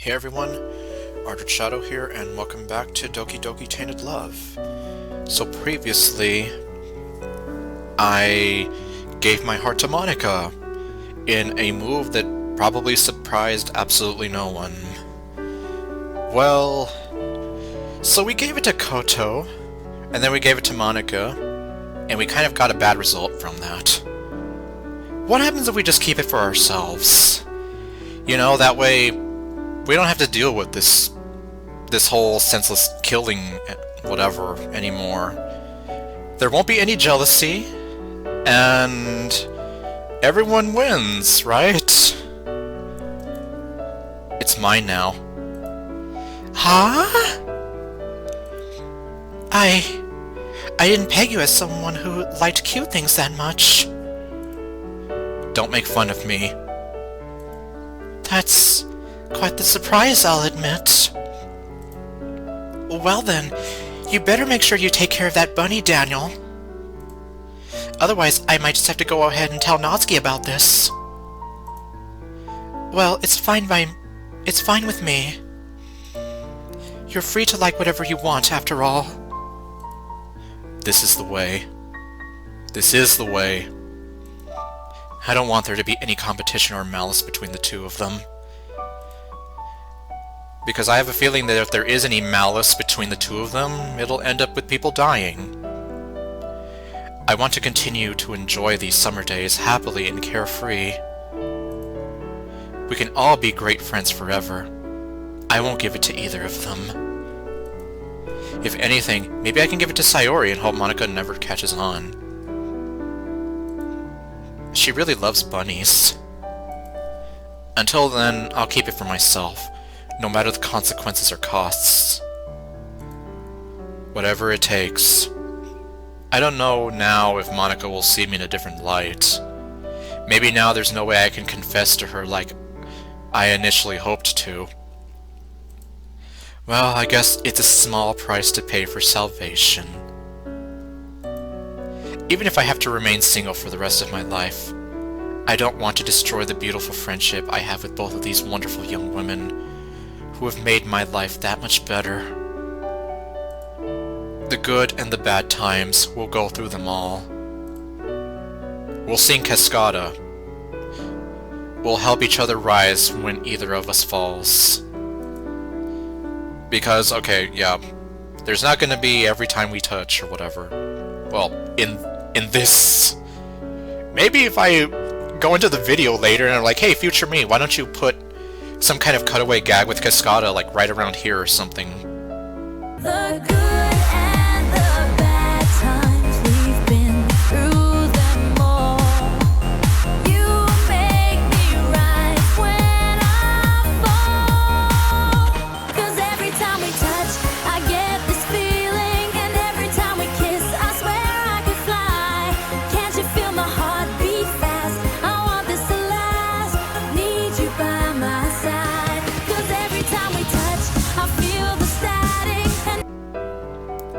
Hey everyone, REUPLOAD here, and welcome back to Doki Tainted Love. So previously, I gave my heart to Monika in a move that probably surprised absolutely no one. Well, so we gave it to Koto, and then we gave it to Monika, and we kind of got a bad result from that. What happens if we just keep it for ourselves? You know, that way we don't have to deal with this whole senseless killing whatever anymore. There won't be any jealousy, and everyone wins, right? It's mine now. Huh? I didn't peg you as someone who liked cute things that much. Don't make fun of me. That's quite the surprise, I'll admit. Well then, you better make sure you take care of that bunny, Daniel. Otherwise, I might just have to go ahead and tell Natsuki about this. Well, it's fine with me. You're free to like whatever you want, after all. This is the way. This is the way. I don't want there to be any competition or malice between the two of them. Because I have a feeling that if there is any malice between the two of them, it'll end up with people dying. I want to continue to enjoy these summer days happily and carefree. We can all be great friends forever. I won't give it to either of them. If anything, maybe I can give it to Sayori and hope Monika never catches on. She really loves bunnies. Until then, I'll keep it for myself, no matter the consequences or costs. Whatever it takes. I don't know now if Monika will see me in a different light. Maybe now there's no way I can confess to her like I initially hoped to. Well, I guess it's a small price to pay for salvation. Even if I have to remain single for the rest of my life, I don't want to destroy the beautiful friendship I have with both of these wonderful young women who have made my life that much better. The good and the bad times, we'll go through them all. We'll sing Cascada. We'll help each other rise when either of us falls. Because, okay, yeah, there's not gonna be every time we touch or whatever. Well, in this. Maybe if I go into the video later and I'm like, hey, future me, why don't you put some kind of cutaway gag with Cascada, like right around here or something. The good and the bad times, we've been through them all. You make me rise when I fall. 'Cause every time we touch, I get this feeling. And every time we kiss, I swear I could fly. Can't you feel my heart beat fast? I want this to last. Need you by my side. 'Cause every time we touch, I feel the static.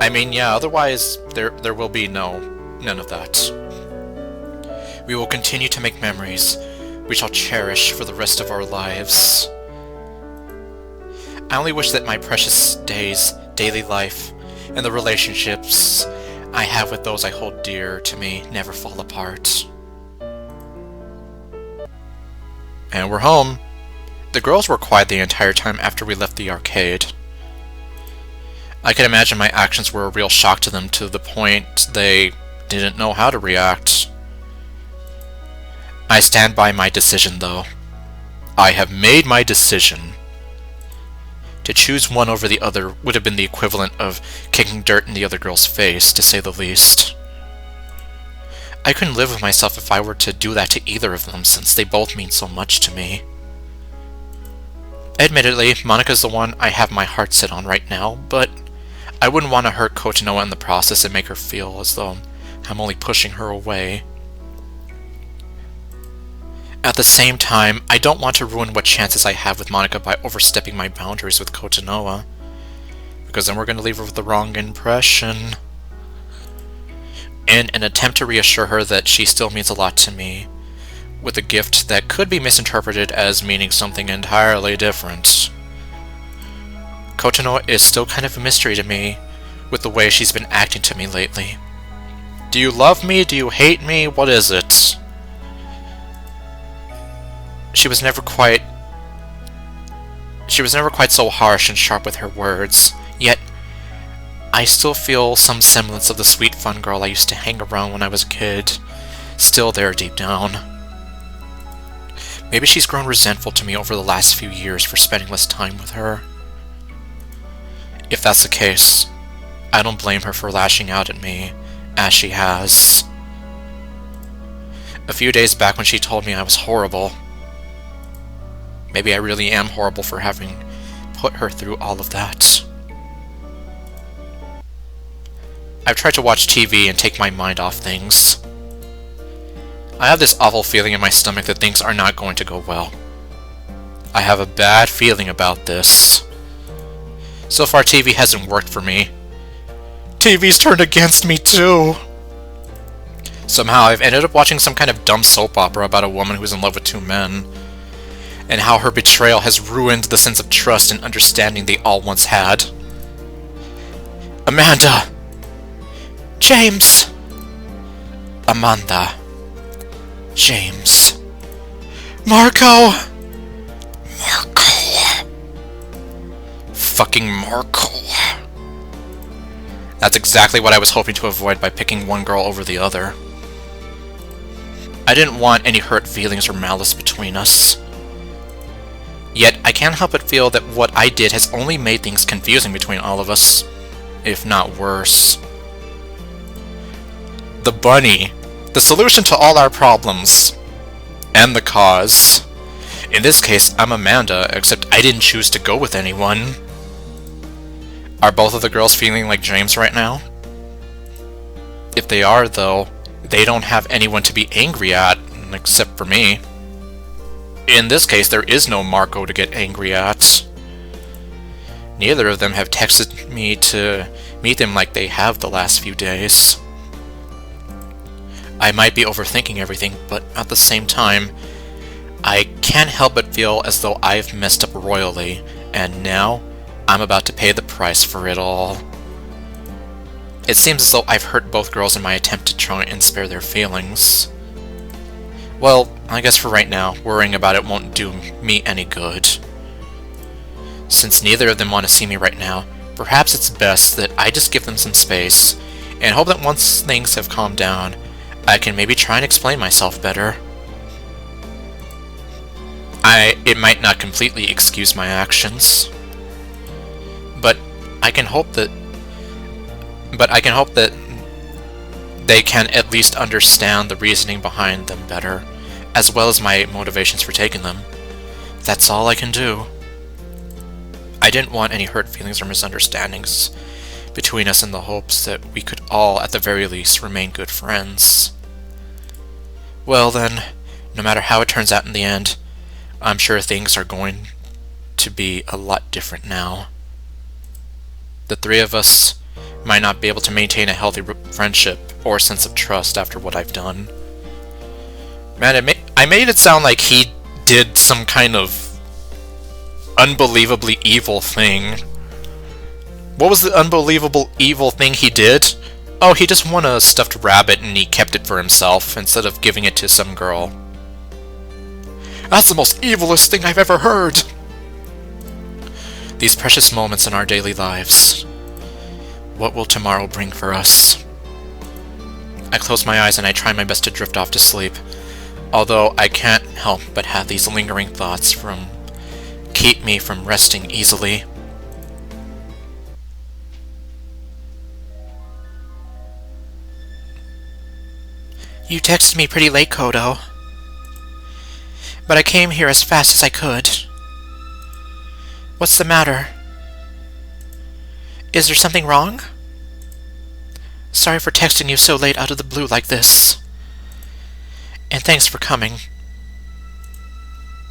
I mean, yeah, otherwise there will be none of that. We will continue to make memories we shall cherish for the rest of our lives. I only wish that my precious days, daily life, and the relationships I have with those I hold dear to me never fall apart. And we're home. The girls were quiet the entire time after we left the arcade. I can imagine my actions were a real shock to them to the point they didn't know how to react. I stand by my decision, though. I have made my decision. To choose one over the other would have been the equivalent of kicking dirt in the other girl's face, to say the least. I couldn't live with myself if I were to do that to either of them, since they both mean so much to me. Admittedly, Monika's the one I have my heart set on right now, but I wouldn't want to hurt Kotonoha in the process and make her feel as though I'm only pushing her away. At the same time, I don't want to ruin what chances I have with Monika by overstepping my boundaries with Kotonoha, because then we're going to leave her with the wrong impression. In an attempt to reassure her that she still means a lot to me, with a gift that could be misinterpreted as meaning something entirely different, Kotonoha is still kind of a mystery to me with the way she's been acting to me lately. Do you love me? Do you hate me? What is it? She was never quite so harsh and sharp with her words, yet I still feel some semblance of the sweet fun girl I used to hang around when I was a kid, still there deep down. Maybe she's grown resentful to me over the last few years for spending less time with her. If that's the case, I don't blame her for lashing out at me, as she has. A few days back when she told me I was horrible, maybe I really am horrible for having put her through all of that. I've tried to watch TV and take my mind off things. I have this awful feeling in my stomach that things are not going to go well. I have a bad feeling about this. So far, TV hasn't worked for me. TV's turned against me, too! Somehow, I've ended up watching some kind of dumb soap opera about a woman who's in love with two men, and how her betrayal has ruined the sense of trust and understanding they all once had. Amanda! James! Amanda. James. Marco! Marco! Fucking Marco. That's exactly what I was hoping to avoid by picking one girl over the other. I didn't want any hurt feelings or malice between us. Yet, I can't help but feel that what I did has only made things confusing between all of us, if not worse. The bunny. The solution to all our problems. And the cause. In this case, I'm Amanda, except I didn't choose to go with anyone. Are both of the girls feeling like James right now? If they are, though, they don't have anyone to be angry at, except for me. In this case, there is no Marco to get angry at. Neither of them have texted me to meet them like they have the last few days. I might be overthinking everything, but at the same time, I can't help but feel as though I've messed up royally, and now I'm about to pay the price for it all. It seems as though I've hurt both girls in my attempt to try and spare their feelings. Well, I guess for right now, worrying about it won't do me any good. Since neither of them want to see me right now, perhaps it's best that I just give them some space, and hope that once things have calmed down, I can maybe try and explain myself better. It might not completely excuse my actions, but I can hope that they can at least understand the reasoning behind them better, as well as my motivations for taking them. That's all I can do. I didn't want any hurt feelings or misunderstandings between us in the hopes that we could all, at the very least, remain good friends. Well then, no matter how it turns out in the end, I'm sure things are going to be a lot different now. The three of us might not be able to maintain a healthy friendship or sense of trust after what I've done. Man, I made it sound like he did some kind of unbelievably evil thing. What was the unbelievable evil thing he did? Oh, he just won a stuffed rabbit and he kept it for himself instead of giving it to some girl. That's the most evilest thing I've ever heard! These precious moments in our daily lives. What will tomorrow bring for us? I close my eyes and I try my best to drift off to sleep, although I can't help but have these lingering thoughts keep me from resting easily. You texted me pretty late, Koto. But I came here as fast as I could. What's the matter? Is there something wrong? Sorry for texting you so late out of the blue like this. And thanks for coming.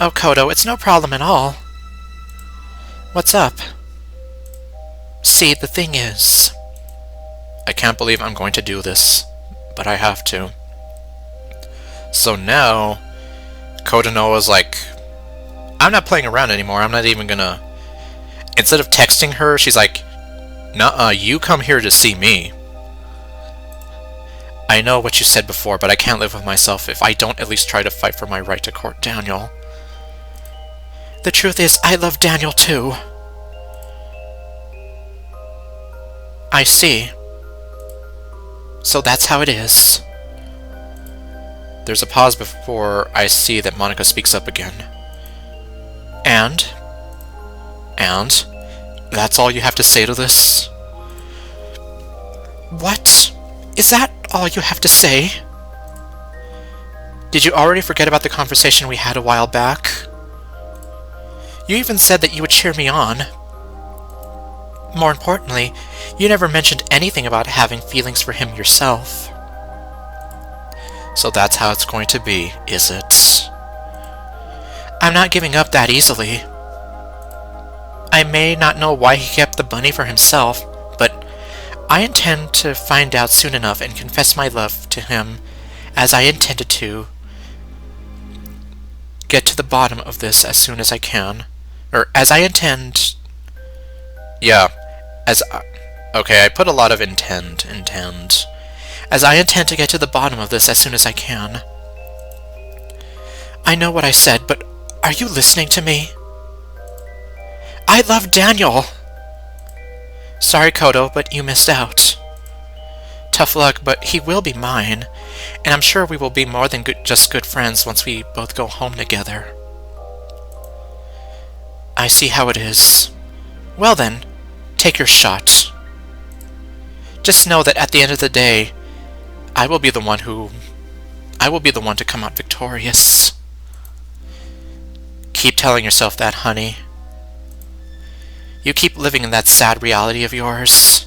Oh, Koto, it's no problem at all. What's up? See, the thing is... I can't believe I'm going to do this, but I have to. So now, Kotonoha's like, I'm not playing around anymore, I'm not even gonna Instead of texting her, she's like, "Nuh-uh, you come here to see me." I know what you said before, but I can't live with myself if I don't at least try to fight for my right to court Daniel. The truth is, I love Daniel too. I see. So that's how it is. There's a pause before I see that Monika speaks up again. And? That's all you have to say to this? What? Is that all you have to say? Did you already forget about the conversation we had a while back? You even said that you would cheer me on. More importantly, you never mentioned anything about having feelings for him yourself. So that's how it's going to be, is it? I'm not giving up that easily. I may not know why he kept the bunny for himself, but I intend to find out soon enough and confess my love to him, as I intended to get to the bottom of this as soon as I can. Or, as I intend... Yeah, okay, I put a lot of intend. As I intend to get to the bottom of this as soon as I can. I know what I said, but are you listening to me? I love Daniel! Sorry, Koto, but you missed out. Tough luck, but he will be mine, and I'm sure we will be more than just good friends once we both go home together. I see how it is. Well then, take your shot. Just know that at the end of the day, I will be the one to come out victorious. Keep telling yourself that, honey. You keep living in that sad reality of yours.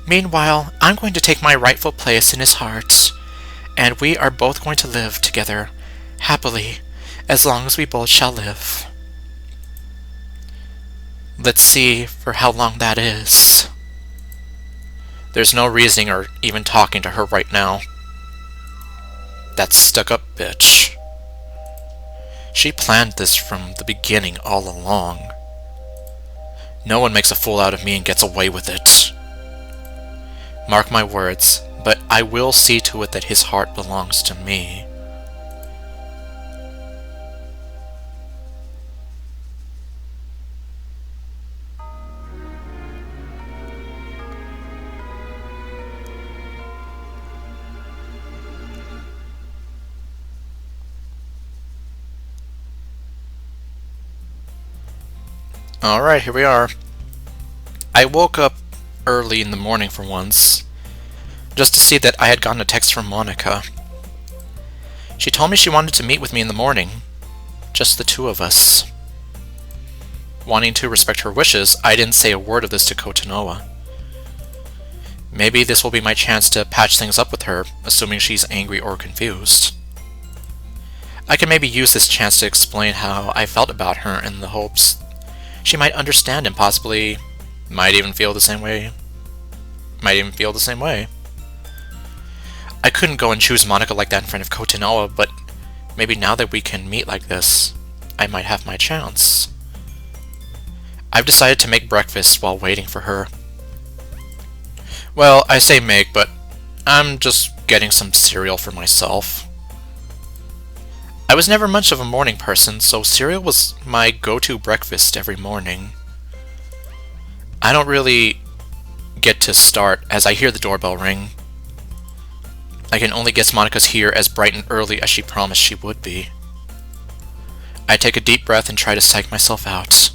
Meanwhile, I'm going to take my rightful place in his heart, and we are both going to live together, happily, as long as we both shall live. Let's see for how long that is. There's no reasoning or even talking to her right now. That stuck-up bitch. She planned this from the beginning all along. No one makes a fool out of me and gets away with it. Mark my words, but I will see to it that his heart belongs to me. Alright, here we are. I woke up early in the morning for once, just to see that I had gotten a text from Monika. She told me she wanted to meet with me in the morning, just the two of us. Wanting to respect her wishes, I didn't say a word of this to Kotonoha. Maybe this will be my chance to patch things up with her, assuming she's angry or confused. I can maybe use this chance to explain how I felt about her in the hopes she might understand and possibly might even feel the same way. I couldn't go and choose Monika like that in front of Kotonoha, but maybe now that we can meet like this, I might have my chance. I've decided to make breakfast while waiting for her. Well, I say make, but I'm just getting some cereal for myself. I was never much of a morning person, so cereal was my go-to breakfast every morning. I don't really get to start as I hear the doorbell ring. I can only guess Monika's here as bright and early as she promised she would be. I take a deep breath and try to psych myself out.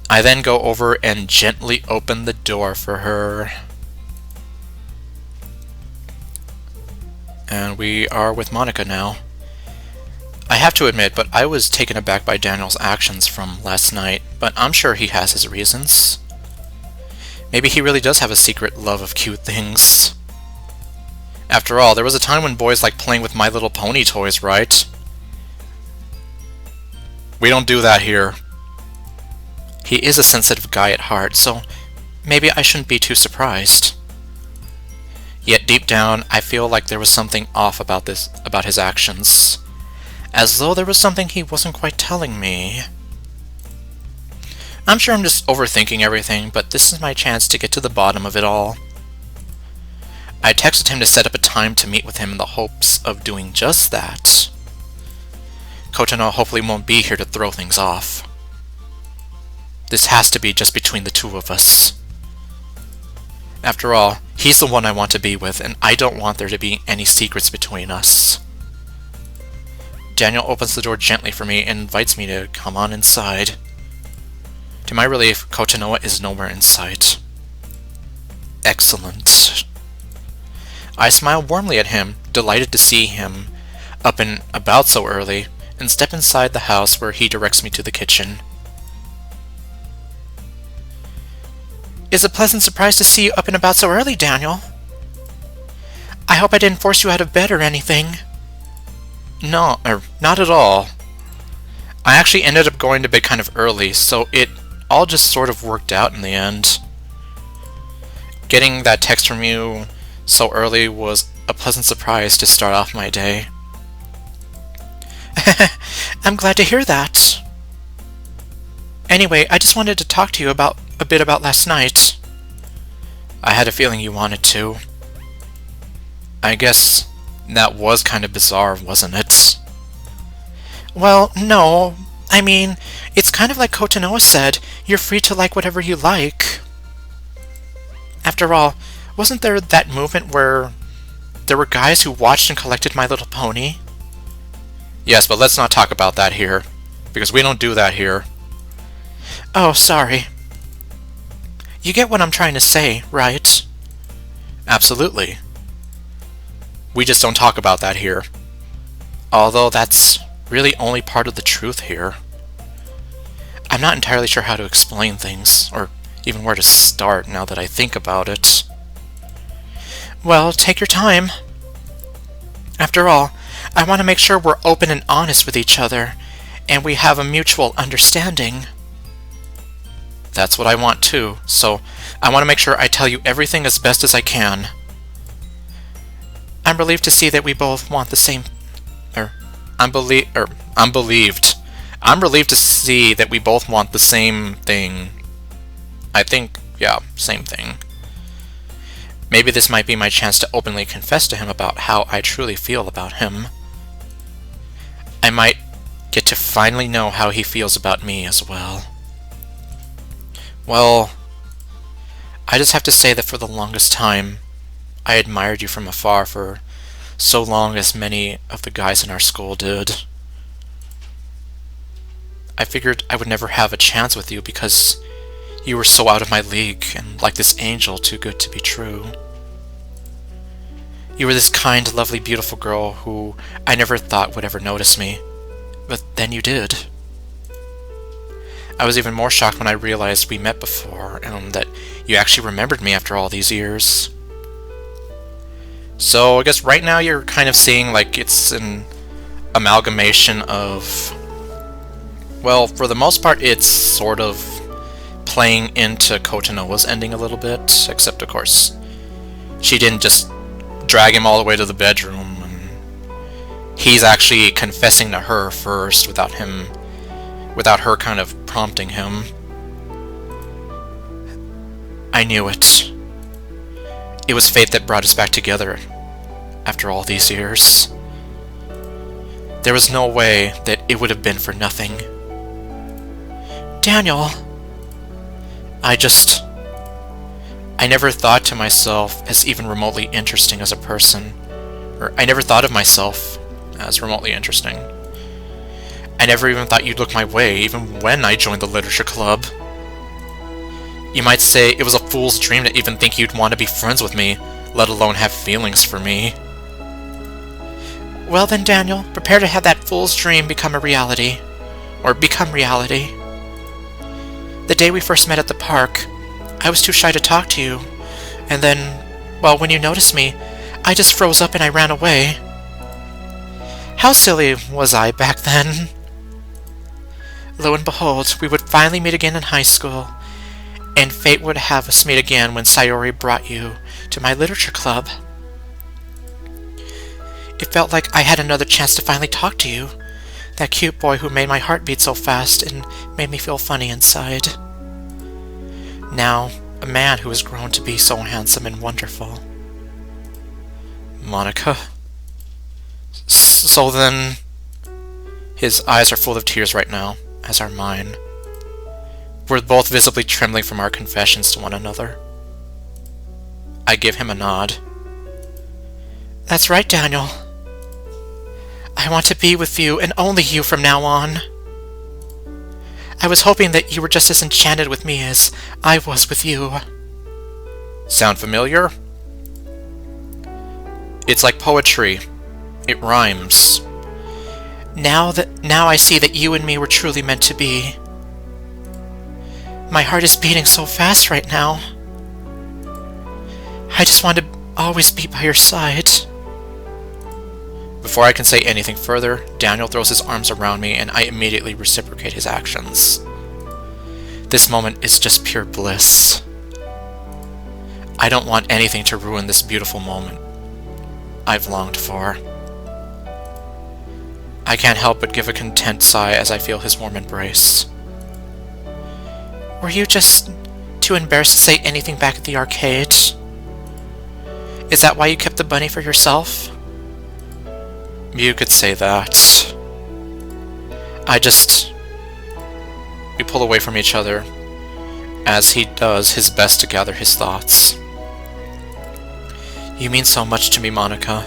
I then go over and gently open the door for her. And we are with Monika now. I have to admit, but I was taken aback by Daniel's actions from last night, but I'm sure he has his reasons. Maybe he really does have a secret love of cute things. After all, there was a time when boys liked playing with My Little Pony toys, right? We don't do that here. He is a sensitive guy at heart, so maybe I shouldn't be too surprised. Yet deep down, I feel like there was something off about his actions. As though there was something he wasn't quite telling me. I'm sure I'm just overthinking everything, but this is my chance to get to the bottom of it all. I texted him to set up a time to meet with him in the hopes of doing just that. Kotonoha hopefully won't be here to throw things off. This has to be just between the two of us. After all, he's the one I want to be with, and I don't want there to be any secrets between us. Daniel opens the door gently for me and invites me to come on inside. To my relief, Kotonoha is nowhere in sight. Excellent. I smile warmly at him, delighted to see him up and about so early, and step inside the house where he directs me to the kitchen. It's a pleasant surprise to see you up and about so early, Daniel. I hope I didn't force you out of bed or anything. No, not at all. I actually ended up going to bed kind of early, so it all just sort of worked out in the end. Getting that text from you so early was a pleasant surprise to start off my day. I'm glad to hear that. Anyway, I just wanted to talk to you a bit about last night. I had a feeling you wanted to. I guess that was kind of bizarre, wasn't it? Well, no. I mean, it's kind of like Kotonoha said, you're free to like whatever you like. After all, wasn't there that movement where there were guys who watched and collected My Little Pony? Yes, but let's not talk about that here, because we don't do that here. Oh, sorry. You get what I'm trying to say, right? Absolutely. We just don't talk about that here. Although that's really only part of the truth here. I'm not entirely sure how to explain things, or even where to start now that I think about it. Well, take your time. After all, I want to make sure we're open and honest with each other, and we have a mutual understanding. That's what I want too, so I want to make sure I tell you everything as best as I can. I'm relieved to see that we both want the same... I'm relieved to see that we both want the same thing. I think, yeah, same thing. Maybe this might be my chance to openly confess to him about how I truly feel about him. I might get to finally know how he feels about me as well. Well, I just have to say that for the longest time, I admired you from afar for so long as many of the guys in our school did. I figured I would never have a chance with you because you were so out of my league and like this angel too good to be true. You were this kind, lovely, beautiful girl who I never thought would ever notice me, but then you did. I was even more shocked when I realized we met before and that you actually remembered me after all these years. So I guess right now you're kind of seeing like it's an amalgamation of... Well, for the most part it's sort of playing into Kotonoha's ending a little bit, except of course she didn't just drag him all the way to the bedroom, and he's actually confessing to her first without her kind of prompting him. I knew it. It was fate that brought us back together after all these years. There was no way that it would have been for nothing. Daniel! I never thought to myself as even remotely interesting as a person. Or I never thought of myself as remotely interesting. I never even thought you'd look my way, even when I joined the literature club. You might say it was a fool's dream to even think you'd want to be friends with me, let alone have feelings for me. Well then, Daniel, prepare to have that fool's dream become a reality. Or become reality. The day we first met at the park, I was too shy to talk to you, and then, well, when you noticed me, I just froze up and I ran away. How silly was I back then? Lo and behold, we would finally meet again in high school, and fate would have us meet again when Sayori brought you to my literature club. It felt like I had another chance to finally talk to you, that cute boy who made my heart beat so fast and made me feel funny inside. Now, a man who has grown to be so handsome and wonderful. Monika? So then... His eyes are full of tears right now, as are mine. We're both visibly trembling from our confessions to one another. I give him a nod. That's right, Daniel. I want to be with you, and only you from now on. I was hoping that you were just as enchanted with me as I was with you. Sound familiar? It's like poetry. It rhymes. Now I see that you and me were truly meant to be. My heart is beating so fast right now. I just want to always be by your side. Before I can say anything further, Daniel throws his arms around me and I immediately reciprocate his actions. This moment is just pure bliss. I don't want anything to ruin this beautiful moment I've longed for. I can't help but give a content sigh as I feel his warm embrace. Were you just too embarrassed to say anything back at the arcade? Is that why you kept the bunny for yourself? You could say that. We pull away from each other as he does his best to gather his thoughts. You mean so much to me, Monika.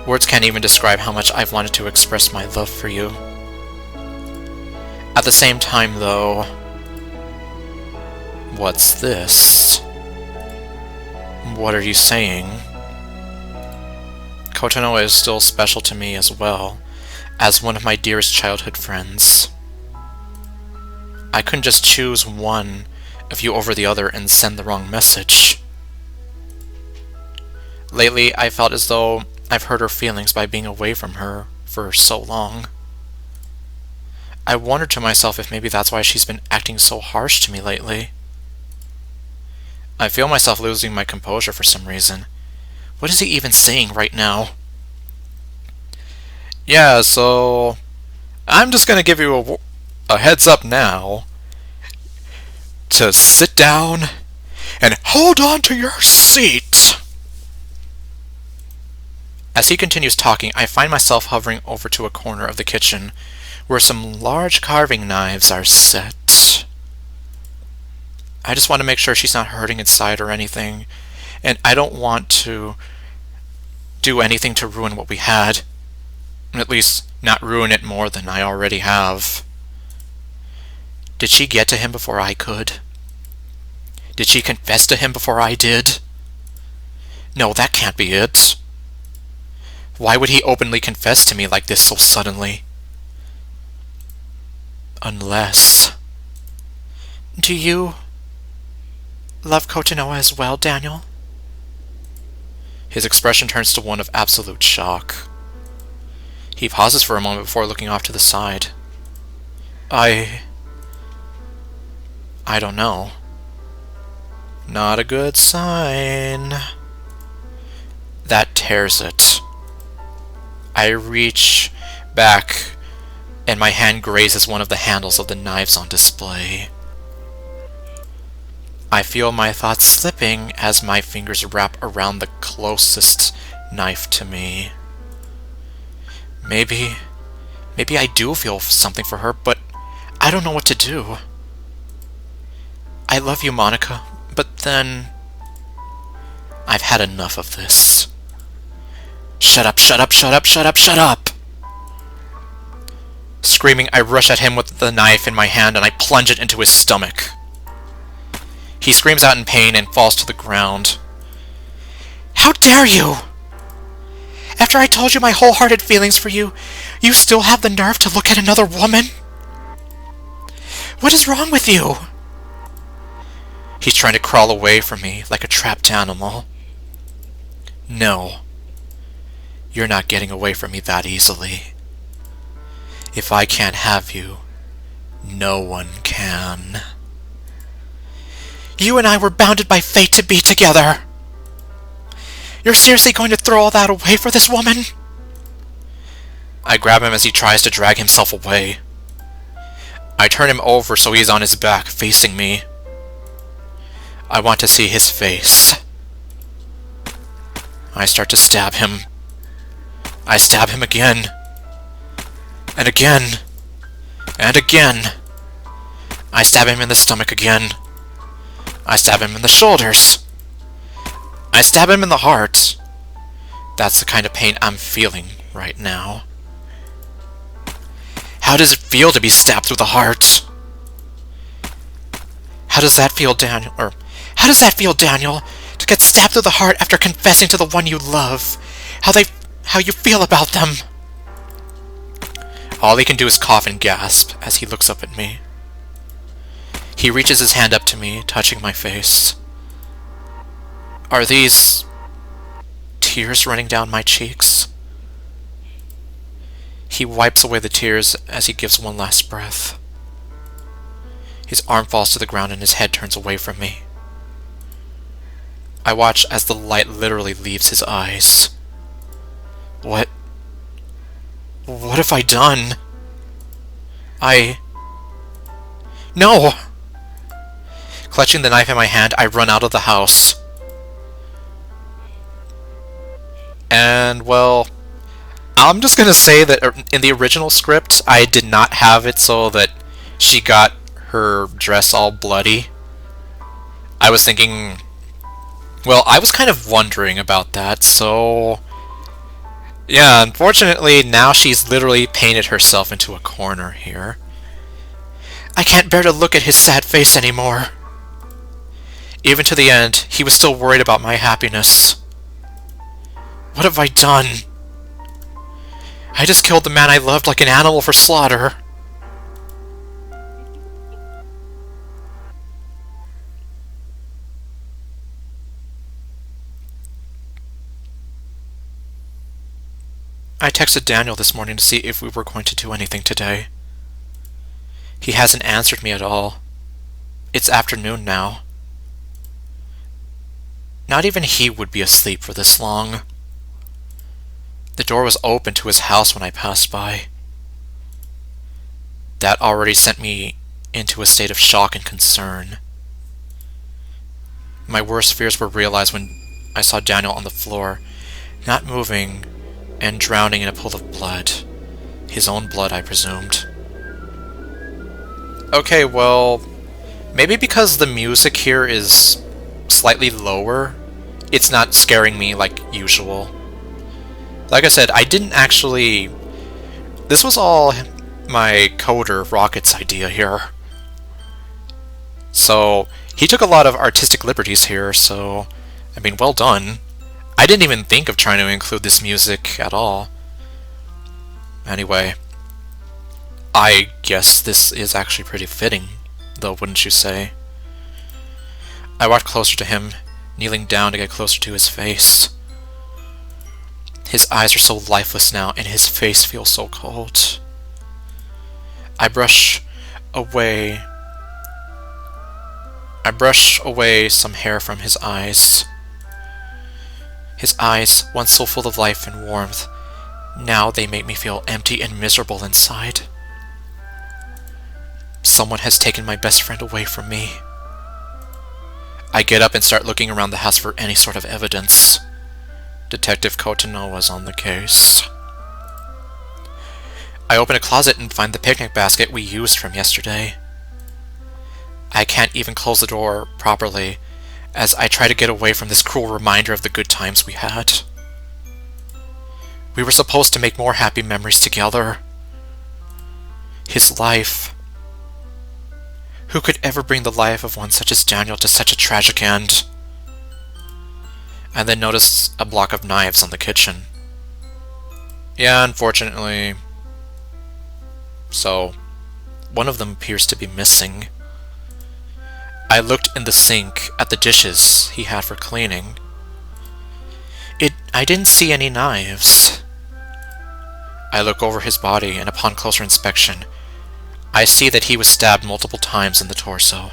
Words can't even describe how much I've wanted to express my love for you. At the same time, though... What's this? What are you saying? Kotonoha is still special to me as well, as one of my dearest childhood friends. I couldn't just choose one of you over the other and send the wrong message. Lately, I felt as though I've hurt her feelings by being away from her for so long. I wondered to myself if maybe that's why she's been acting so harsh to me lately. I feel myself losing my composure for some reason. What is he even saying right now? Yeah, so... I'm just gonna give you a heads up now to sit down and hold on to your seat. As he continues talking, I find myself hovering over to a corner of the kitchen where some large carving knives are set. I just want to make sure she's not hurting inside or anything, and I don't want to do anything to ruin what we had. At least, not ruin it more than I already have. Did she get to him before I could? Did she confess to him before I did? No, that can't be it. Why would he openly confess to me like this so suddenly? Unless... Do you love Kotonoha as well, Daniel? His expression turns to one of absolute shock. He pauses for a moment before looking off to the side. I don't know. Not a good sign. That tears it. I reach back, and my hand grazes one of the handles of the knives on display. I feel my thoughts slipping as my fingers wrap around the closest knife to me. Maybe I do feel something for her, but I don't know what to do. I love you, Monika, but then... I've had enough of this. Shut up, shut up, shut up, shut up, shut up! Screaming, I rush at him with the knife in my hand and I plunge it into his stomach. He screams out in pain and falls to the ground. How dare you! After I told you my wholehearted feelings for you, you still have the nerve to look at another woman? What is wrong with you? He's trying to crawl away from me like a trapped animal. No. You're not getting away from me that easily. If I can't have you, no one can. You and I were bounded by fate to be together. You're seriously going to throw all that away for this woman? I grab him as he tries to drag himself away. I turn him over so he's on his back, facing me. I want to see his face. I start to stab him. I stab him again. And again. And again. I stab him in the stomach again. I stab him in the shoulders. I stab him in the heart. That's the kind of pain I'm feeling right now. How does it feel to be stabbed through the heart? How does that feel, Daniel? Or, how does that feel, Daniel? To get stabbed through the heart after confessing to the one you love. How you feel about them. All he can do is cough and gasp as he looks up at me. He reaches his hand up to me, touching my face. Are these tears running down my cheeks? He wipes away the tears as he gives one last breath. His arm falls to the ground and his head turns away from me. I watch as the light literally leaves his eyes. What have I done? No! Clutching the knife in my hand, I run out of the house. And, well, I'm just gonna say that in the original script, I did not have it so that she got her dress all bloody. I was thinking... Well, I was kind of wondering about that, so... Yeah, unfortunately, now she's literally painted herself into a corner here. I can't bear to look at his sad face anymore. Even to the end, he was still worried about my happiness. What have I done? I just killed the man I loved like an animal for slaughter. I texted Daniel this morning to see if we were going to do anything today. He hasn't answered me at all. It's afternoon now. Not even he would be asleep for this long. The door was open to his house when I passed by. That already sent me into a state of shock and concern. My worst fears were realized when I saw Daniel on the floor, not moving, and drowning in a pool of blood. His own blood, I presumed. Okay, well, maybe because the music here is slightly lower, it's not scaring me like usual. Like I said, I didn't actually... This was all my coder, Rocket's idea here. So, he took a lot of artistic liberties here, so... I mean, well done. I didn't even think of trying to include this music at all. Anyway, I guess this is actually pretty fitting, though, wouldn't you say? I walked closer to him, kneeling down to get closer to his face. His eyes are so lifeless now, and his face feels so cold. I brush away some hair from his eyes. His eyes, once so full of life and warmth, now they make me feel empty and miserable inside. Someone has taken my best friend away from me. I get up and start looking around the house for any sort of evidence. Detective Kotonoha's on the case. I open a closet and find the picnic basket we used from yesterday. I can't even close the door properly, as I try to get away from this cruel reminder of the good times we had. We were supposed to make more happy memories together. His life. Who could ever bring the life of one such as Daniel to such a tragic end? I then noticed a block of knives on the kitchen. Yeah, unfortunately. So, one of them appears to be missing. I looked in the sink at the dishes he had for cleaning. I didn't see any knives. I look over his body, and upon closer inspection, I see that he was stabbed multiple times in the torso.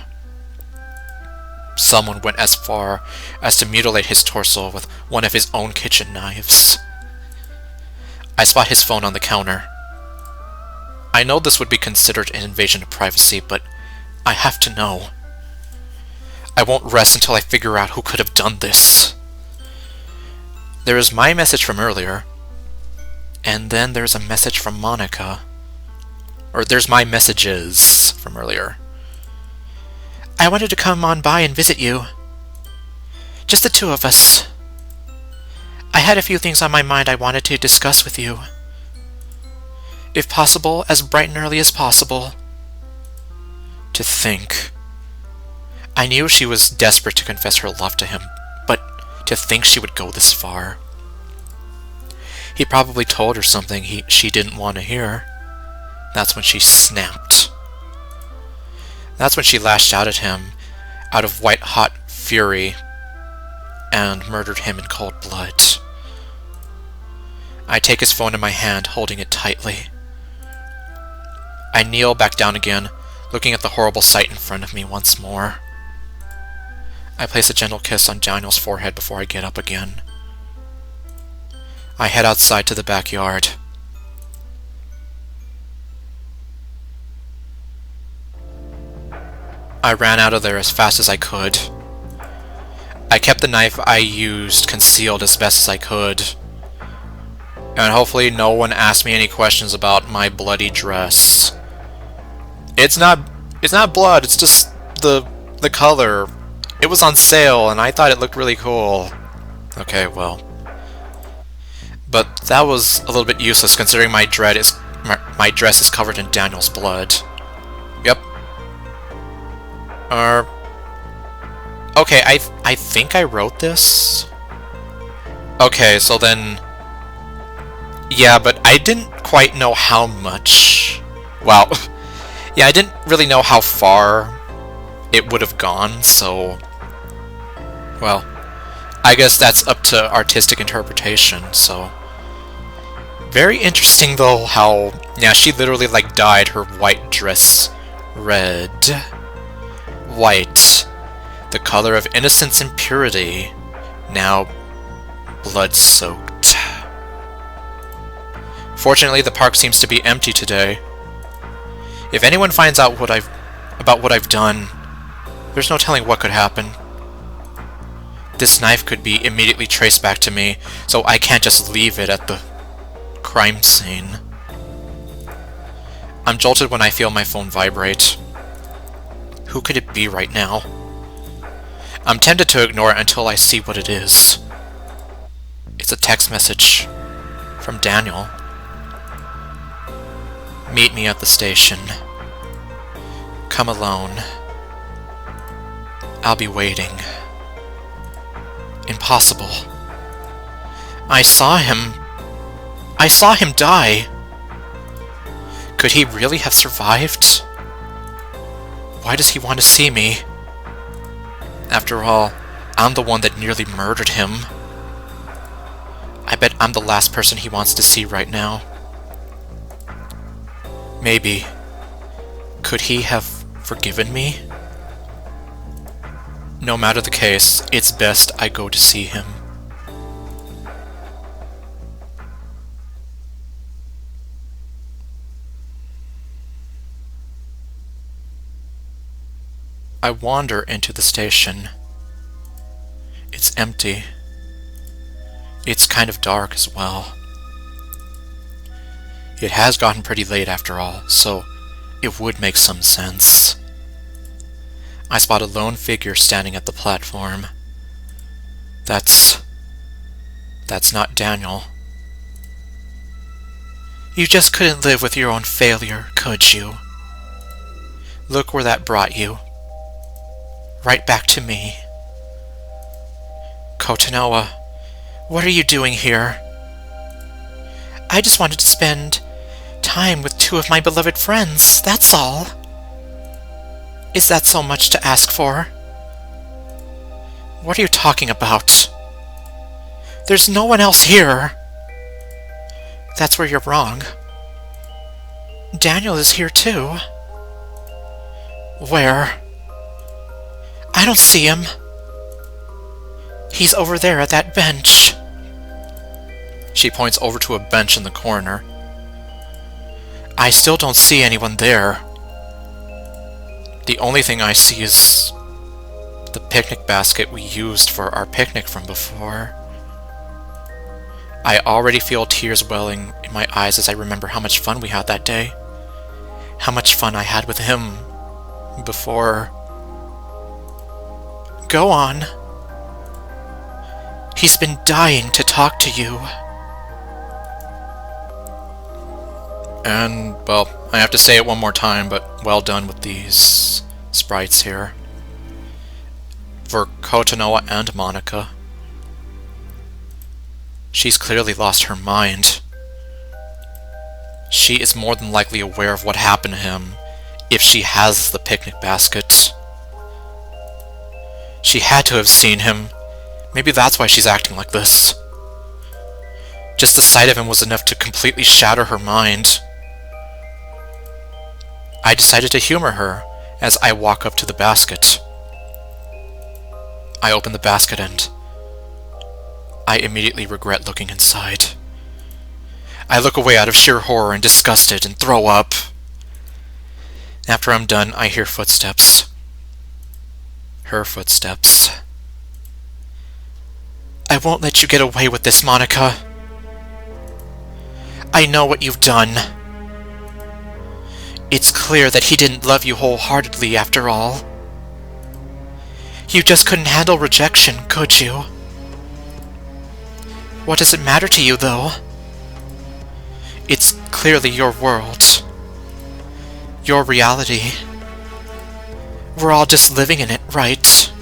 Someone went as far as to mutilate his torso with one of his own kitchen knives. I spot his phone on the counter. I know this would be considered an invasion of privacy, but I have to know. I won't rest until I figure out who could have done this. There is my message from earlier, and then there's a message from Monika. Or there's my messages from earlier. I wanted to come on by and visit you. Just the two of us. I had a few things on my mind I wanted to discuss with you. If possible, as bright and early as possible. To think. I knew she was desperate to confess her love to him, but to think she would go this far. He probably told her something she didn't want to hear. That's when she snapped. That's when she lashed out at him, out of white-hot fury, and murdered him in cold blood. I take his phone in my hand, holding it tightly. I kneel back down again, looking at the horrible sight in front of me once more. I place a gentle kiss on Daniel's forehead before I get up again. I head outside to the backyard. I ran out of there as fast as I could. I kept the knife I used concealed as best as I could. And hopefully no one asked me any questions about my bloody dress. It's not blood, it's just the color. It was on sale and I thought it looked really cool. Okay, well. But that was a little bit useless considering my dress is covered in Daniel's blood. Yep. Okay, I think I wrote this. Okay, so then... Yeah, but I didn't quite know how much... Wow. Yeah, I didn't really know how far it would have gone, so... Well, I guess that's up to artistic interpretation, so... Very interesting, though, how... Yeah, she literally, like, dyed her white dress red. White. The color of innocence and purity. Now, blood-soaked. Fortunately, the park seems to be empty today. If anyone finds out about what I've done, there's no telling what could happen. This knife could be immediately traced back to me, so I can't just leave it at the crime scene. I'm jolted when I feel my phone vibrate. Who could it be right now? I'm tempted to ignore it until I see what it is. It's a text message from Daniel. Meet me at the station. Come alone. I'll be waiting. Impossible. I saw him die. Could he really have survived? Why does he want to see me? After all, I'm the one that nearly murdered him. I bet I'm the last person he wants to see right now. Maybe. Could he have forgiven me? No matter the case, it's best I go to see him. I wander into the station. It's empty. It's kind of dark as well. It has gotten pretty late after all, so it would make some sense. I spot a lone figure standing at the platform. That's not Daniel. You just couldn't live with your own failure, could you? Look where that brought you. Right back to me. Kotonoha, what are you doing here? I just wanted to spend time with two of my beloved friends, that's all. Is that so much to ask for? What are you talking about? There's no one else here. That's where you're wrong. Daniel is here too. Where? I don't see him. He's over there at that bench. She points over to a bench in the corner. I still don't see anyone there. The only thing I see is the picnic basket we used for our picnic from before. I already feel tears welling in my eyes as I remember how much fun we had that day. How much fun I had with him before. Go on. He's been dying to talk to you. And, well, I have to say it one more time, but well done with these sprites here. For Kotonoha and Monika. She's clearly lost her mind. She is more than likely aware of what happened to him if she has the picnic basket. She had to have seen him. Maybe that's why she's acting like this. Just the sight of him was enough to completely shatter her mind. I decided to humor her as I walk up to the basket. I open the basket and I immediately regret looking inside. I look away out of sheer horror and disgusted and throw up. After I'm done, I hear footsteps. Her footsteps. I won't let you get away with this, Monika. I know what you've done. It's clear that he didn't love you wholeheartedly after all. You just couldn't handle rejection, could you? What does it matter to you, though? It's clearly your world. Your reality. We're all just living in it, right?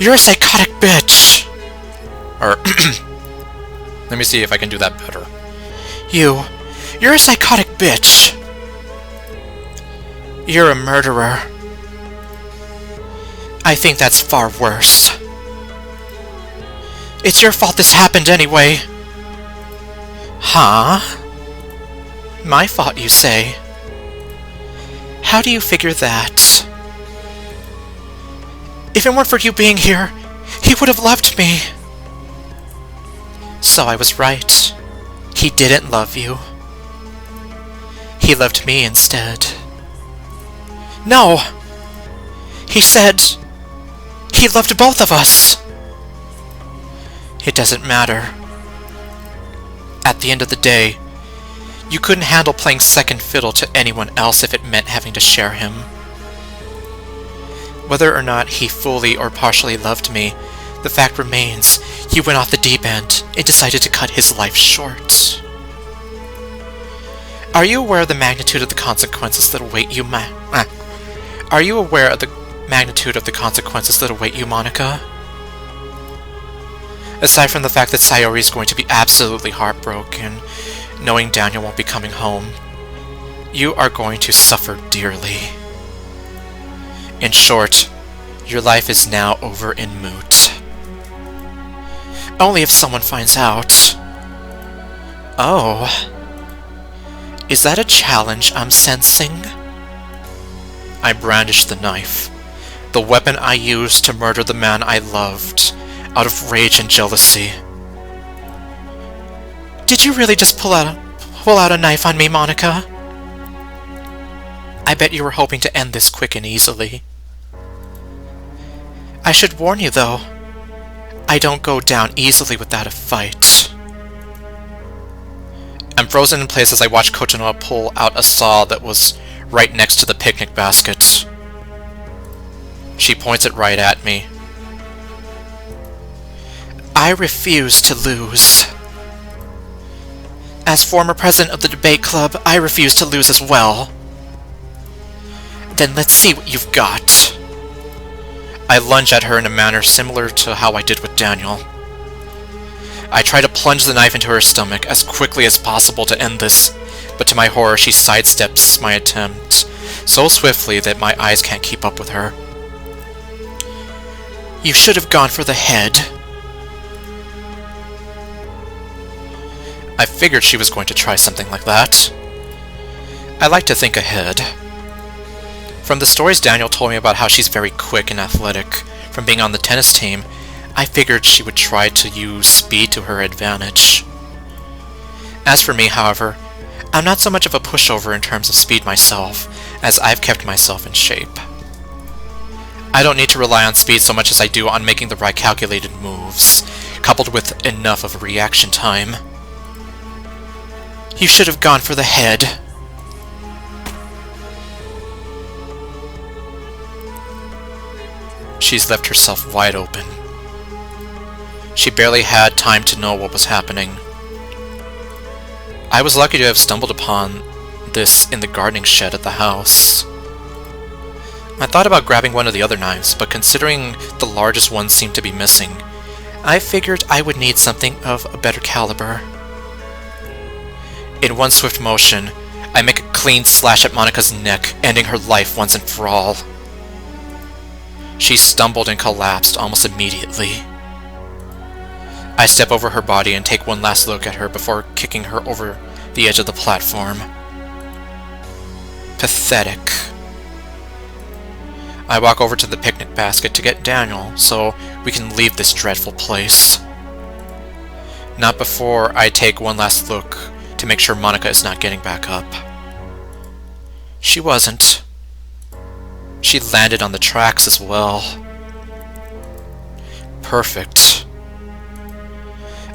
You're a psychotic bitch! Or, let me see if I can do that better. You're a psychotic bitch! You're a murderer. I think that's far worse. It's your fault this happened anyway. Huh? My fault, you say? How do you figure that? If it weren't for you being here, he would have loved me. So I was right. He didn't love you. He loved me instead. No! He said he loved both of us. It doesn't matter. At the end of the day, you couldn't handle playing second fiddle to anyone else if it meant having to share him. Whether or not he fully or partially loved me, the fact remains he went off the deep end and decided to cut his life short. Are you aware of the magnitude of the consequences that await you, Are you aware of the magnitude of the consequences that await you, Monika? Aside from the fact that Sayori is going to be absolutely heartbroken, knowing Daniel won't be coming home, you are going to suffer dearly. In short, your life is now over and moot. Only if someone finds out. Oh. Is that a challenge I'm sensing? I brandished the knife, the weapon I used to murder the man I loved, out of rage and jealousy. Did you really just pull out a knife on me, Monika? I bet you were hoping to end this quick and easily. I should warn you, though, I don't go down easily without a fight. I'm frozen in place as I watch Kotonoha pull out a saw that was right next to the picnic basket. She points it right at me. I refuse to lose. As former president of the debate club, I refuse to lose as well. Then let's see what you've got. I lunge at her in a manner similar to how I did with Daniel. I try to plunge the knife into her stomach as quickly as possible to end this, but to my horror she sidesteps my attempt so swiftly that my eyes can't keep up with her. You should have gone for the head. I figured she was going to try something like that. I like to think ahead. From the stories Daniel told me about how she's very quick and athletic from being on the tennis team, I figured she would try to use speed to her advantage. As for me, however, I'm not so much of a pushover in terms of speed myself, as I've kept myself in shape. I don't need to rely on speed so much as I do on making the right calculated moves, coupled with enough of a reaction time. You should have gone for the head. She's left herself wide open. She barely had time to know what was happening. I was lucky to have stumbled upon this in the gardening shed at the house. I thought about grabbing one of the other knives, but considering the largest one seemed to be missing, I figured I would need something of a better caliber. In one swift motion, I make a clean slash at Monika's neck, ending her life once and for all. She stumbled and collapsed almost immediately. I step over her body and take one last look at her before kicking her over the edge of the platform. Pathetic. I walk over to the picnic basket to get Daniel so we can leave this dreadful place. Not before I take one last look to make sure Monika is not getting back up. She wasn't. She landed on the tracks as well. Perfect.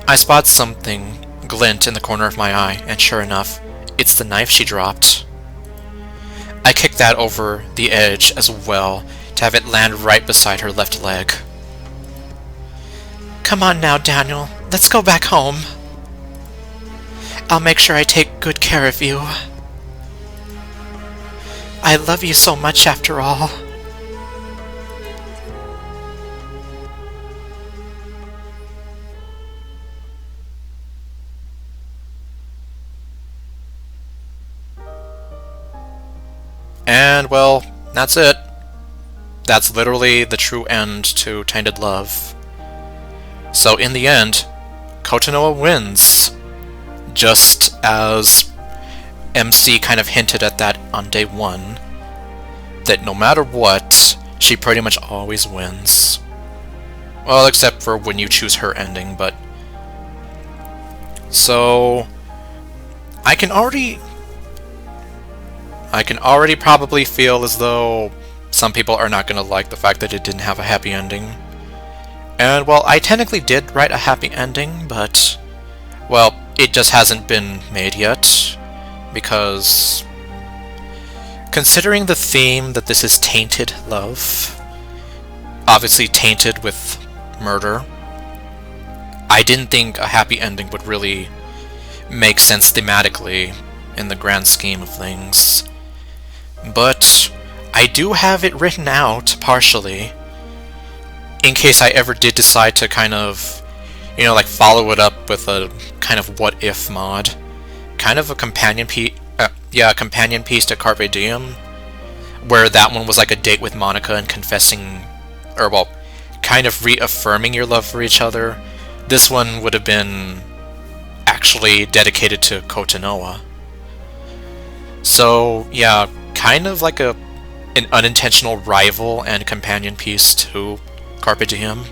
I spot something glint in the corner of my eye, and sure enough, it's the knife she dropped. I kick that over the edge as well to have it land right beside her left leg. Come on now, Daniel. Let's go back home. I'll make sure I take good care of you. I love you so much after all. And, well, that's it. That's literally the true end to Tainted Love. So in the end, Kotonoha wins. Just as MC kind of hinted at that on day 1. That no matter what, she pretty much always wins. Well, except for when you choose her ending, but... So... I can already probably feel as though some people are not going to like the fact that it didn't have a happy ending. And, well, I technically did write a happy ending, but... Well, it just hasn't been made yet, because... Considering the theme that this is tainted love, obviously tainted with murder, I didn't think a happy ending would really make sense thematically in the grand scheme of things. But I do have it written out, partially, in case I ever did decide to kind of, you know, like follow it up with a kind of what-if mod. Kind of a companion piece, companion piece to Carpe Diem, where that one was like a date with Monika and confessing, or well, kind of reaffirming your love for each other. This one would have been actually dedicated to Kotonoha. So, yeah, kind of like an unintentional rival and companion piece to Carpe Diem.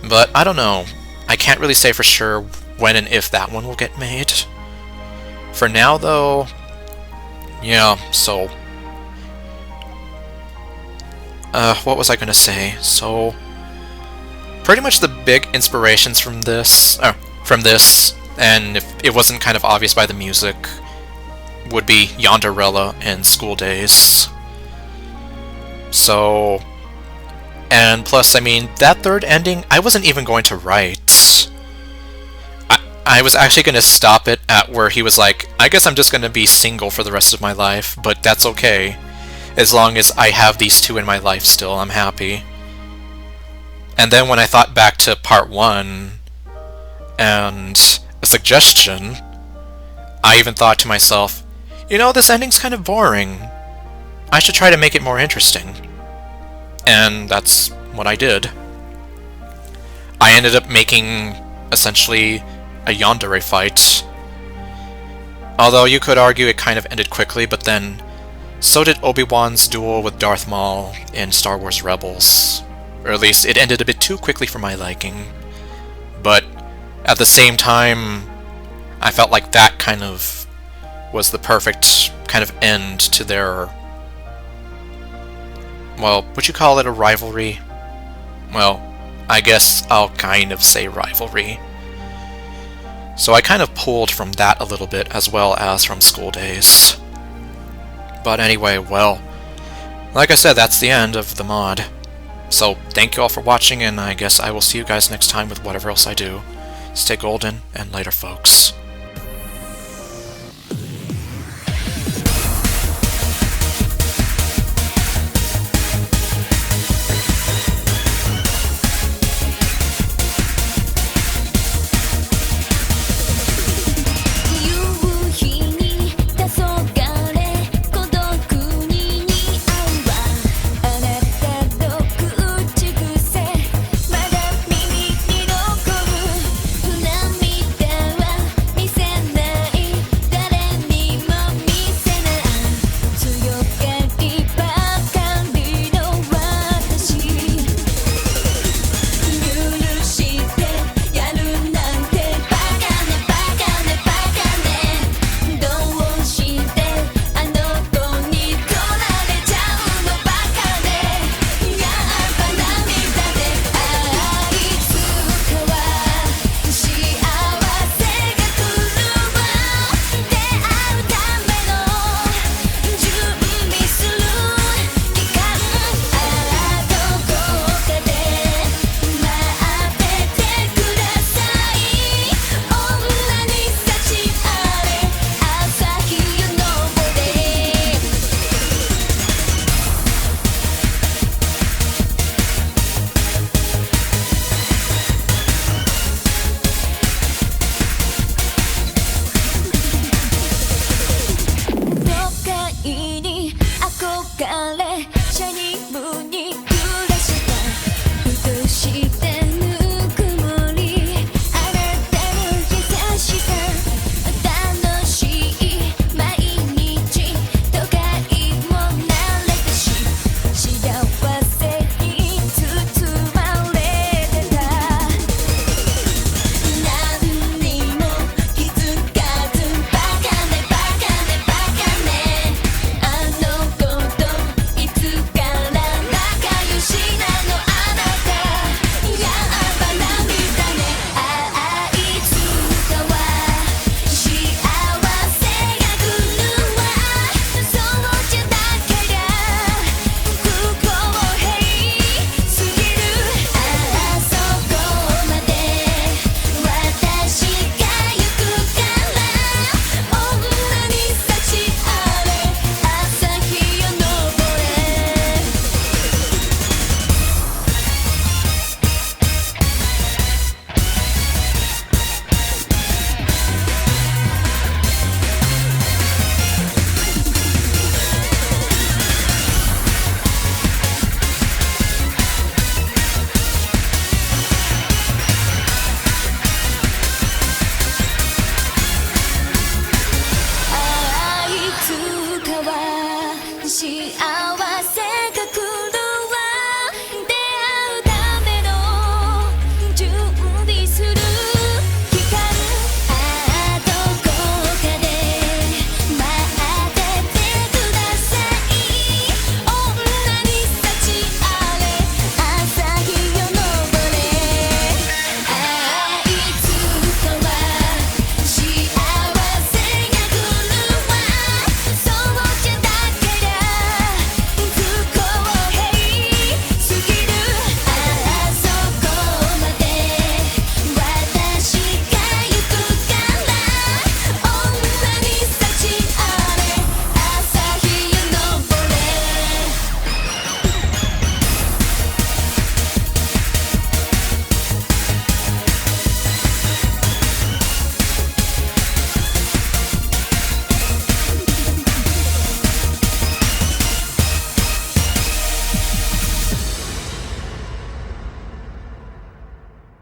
But I don't know. I can't really say for sure when and if that one will get made. For now, though, yeah, so... what was I gonna say? So... Pretty much the big inspirations from this, and if it wasn't kind of obvious by the music, would be Yonderella and School Days. So... And plus, I mean, that third ending, I wasn't even going to write. I was actually going to stop it at where he was like, I guess I'm just going to be single for the rest of my life, but that's okay. As long as I have these two in my life still, I'm happy. And then when I thought back to part 1, and a suggestion, I even thought to myself, you know, this ending's kind of boring. I should try to make it more interesting. And that's what I did. I ended up making, essentially, a yandere fight. Although you could argue it kind of ended quickly, but then so did Obi-Wan's duel with Darth Maul in Star Wars Rebels. Or at least it ended a bit too quickly for my liking. But at the same time, I felt like that kind of was the perfect kind of end to their... well, would you call it a rivalry? Well, I guess I'll kind of say rivalry. So I kind of pulled from that a little bit, as well as from school days. But anyway, well, like I said, that's the end of the mod. So thank you all for watching, and I guess I will see you guys next time with whatever else I do. Stay golden, and later, folks.幸